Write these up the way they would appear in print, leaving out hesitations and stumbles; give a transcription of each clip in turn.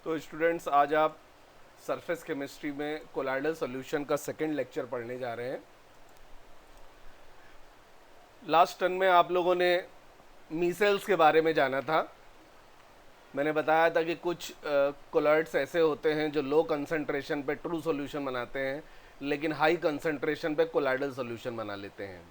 तो स्टूडेंट्स, आज आप सरफेस केमिस्ट्री में कोलाइडल सॉल्यूशन का सेकंड लेक्चर पढ़ने जा रहे हैं। लास्ट टर्न में आप लोगों ने मीसेल्स के बारे में जाना था। मैंने बताया था कि कुछ कोलाइड्स ऐसे होते हैं जो लो कंसंट्रेशन पे ट्रू सॉल्यूशन बनाते हैं, लेकिन हाई कंसंट्रेशन पे कोलाइडल सॉल्यूशन बना लेते हैं।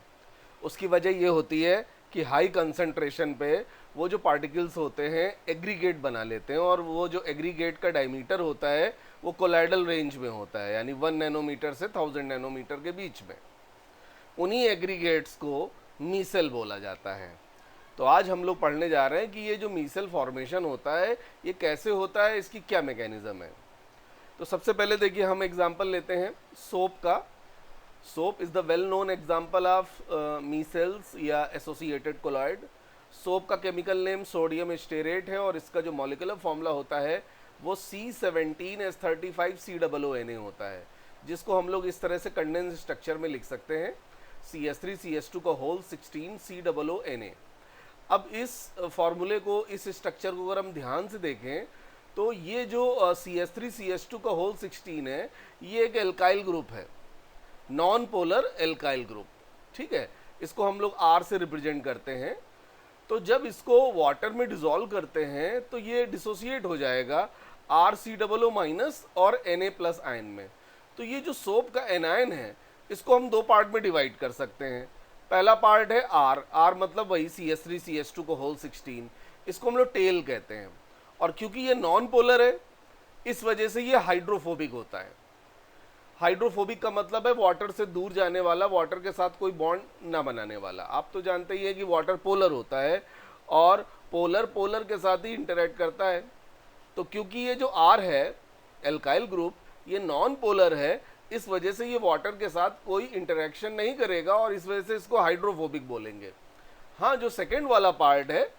उसकी वजह ये होती है कि हाई कंसंट्रेशन पे वो जो पार्टिकल्स होते हैं एग्रीगेट बना लेते हैं, और वो जो एग्रीगेट का डायमीटर होता है वो कोलाइडल रेंज में होता है, यानी 1 नैनोमीटर से 1000 नैनोमीटर के बीच में। उन्हीं एग्रीगेट्स को मीसेल बोला जाता है। तो आज हम लोग पढ़ने जा रहे हैं कि ये जो मीसेल फॉर्मेशन होता है ये कैसे होता है, इसकी क्या मैकेनिज्म है। तो सबसे पहले देखिए, हम एग्जांपल लेते हैं सोप का। Soap is the well known example of measles या एसोसिएटेड कोलॉइड। सोप का केमिकल नेम सोडियम स्टेरेट है, और इसका जो मॉलिक्यूलर फॉर्मूला होता है वो C17H35COONA होता है, जिसको हम लोग इस तरह से कंडेंस स्ट्रक्चर में लिख सकते हैं, CH3CH2 का होल 16 COONA। अब इस फॉर्मूले को, इस स्ट्रक्चर को अगर हम ध्यान से देखें तो ये जो CH3CH2 का होल 16 है, ये एक एल्काइल ग्रुप है, नॉन पोलर एल्काइल ग्रुप। ठीक है, इसको हम लोग R से रिप्रेजेंट करते हैं। तो जब इसको वाटर में डिसॉल्व करते हैं तो ये डिसोसिएट हो जाएगा RCOO- और Na+ आयन में। तो ये जो सोप का एनायन है इसको हम दो पार्ट में डिवाइड कर सकते हैं। पहला पार्ट है R मतलब वही CH3CH2 को होल 16, इसको हम लोग टेल कहते हैं। और क्योंकि ये नॉन पोलर है इस वजह से ये हाइड्रोफोबिक होता है। हाइड्रोफोबिक का मतलब है वाटर से दूर जाने वाला, वाटर के साथ कोई बॉन्ड ना बनाने वाला। आप तो जानते ही है कि वाटर पोलर होता है, और पोलर पोलर के साथ ही इंटरेक्ट करता है। तो क्योंकि ये जो R है एल्काइल ग्रुप, ये नॉन पोलर है, इस वजह से ये वाटर के साथ कोई इंटरेक्शन नहीं करेगा, और इस वजह से इसको हाइड्रोफोबिक बोलेंगे। हाँ, जो सेकेंड वाला पार्ट है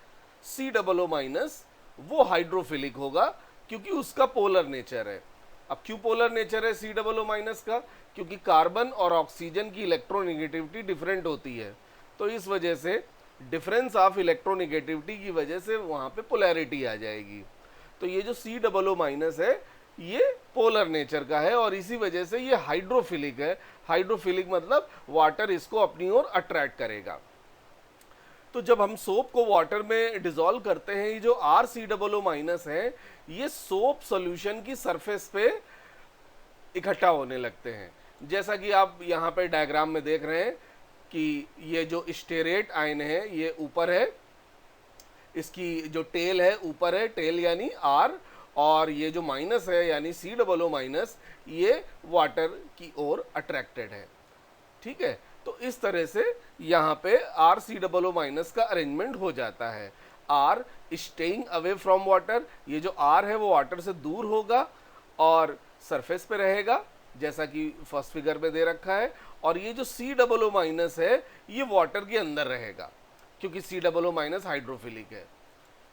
COO-, वो हाइड्रोफिलिक होगा, क्योंकि उसका पोलर नेचर है। अब क्यों पोलर नेचर है COO- का? क्योंकि कार्बन और ऑक्सीजन की इलेक्ट्रोनेगेटिविटी डिफरेंट होती है, तो इस वजह से डिफरेंस ऑफ इलेक्ट्रोनेगेटिविटी की वजह से वहाँ पे पोलैरिटी आ जाएगी। तो ये जो COO- है ये पोलर नेचर का है, और इसी वजह से ये हाइड्रोफिलिक है। हाइड्रोफिलिक मतलब वाटर इसको अपनी ओर अट्रैक्ट करेगा। तो जब हम सोप को वाटर में डिसॉल्व करते हैं, ये जो RCOO- है ये सोप सॉल्यूशन की सरफेस पे इकट्ठा होने लगते हैं। जैसा कि आप यहाँ पे डायग्राम में देख रहे हैं कि ये जो स्टेरेट आयन है ये ऊपर है, इसकी जो टेल है ऊपर है, टेल यानी R, और ये जो माइनस है यानी COO- ये वाटर की ओर अट्रैक्टेड है। ठीक है, तो इस तरह से यहाँ पे RCOO- का अरेंजमेंट हो जाता है। R staying away from water, ये जो R है वो वाटर से दूर होगा और सरफेस पे रहेगा, जैसा कि फर्स्ट फिगर में दे रखा है। और ये जो COO- है ये वाटर के अंदर रहेगा, क्योंकि COO- हाइड्रोफिलिक है।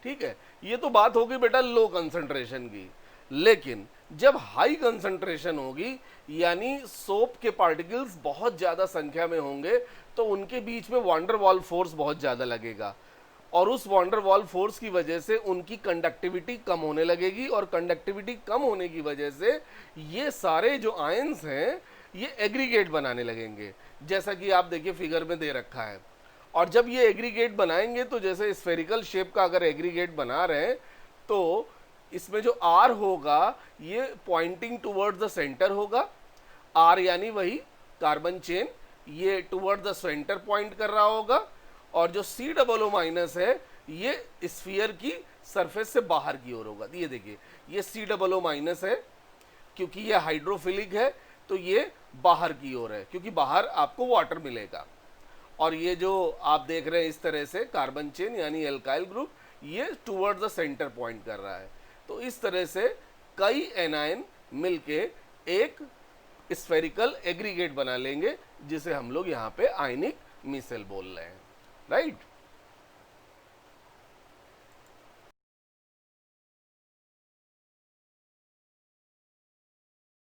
ठीक है, ये तो बात होगी बेटा लो कंसंट्रेशन की। लेकिन जब हाई कंसंट्रेशन होगी, यानी सोप के पार्टिकल्स बहुत ज़्यादा संख्या में होंगे, तो उनके बीच में वांडर वॉल फोर्स बहुत ज़्यादा लगेगा, और उस वांडर वॉल फोर्स की वजह से उनकी कंडक्टिविटी कम होने लगेगी, और कंडक्टिविटी कम होने की वजह से ये सारे जो आयंस हैं ये एग्रीगेट बनाने लगेंगे, जैसा कि आप देखिए फिगर में दे रखा है। और जब ये एग्रीगेट बनाएंगे तो जैसे स्फेरिकल शेप का अगर एग्रीगेट बना रहे हैं, तो इसमें जो R होगा ये पॉइंटिंग टुवर्ड्स द सेंटर होगा। R यानी वही कार्बन चेन, ये टुवर्ड द सेंटर पॉइंट कर रहा होगा। और जो COO- है ये स्फीयर की सरफेस से बाहर की ओर होगा। ये देखिए, ये COO- है, क्योंकि ये हाइड्रोफिलिक है तो ये बाहर की ओर है, क्योंकि बाहर आपको वाटर मिलेगा। और ये जो आप देख रहे हैं इस तरह से कार्बन चेन यानी एल्काइल ग्रुप, ये टुवर्ड्स द सेंटर पॉइंट कर रहा है। तो इस तरह से कई एनायन मिलके एक स्फेरिकल एग्रीगेट बना लेंगे, जिसे हम लोग यहाँ पे आयनिक मीसेल बोल रहे हैं। राइट।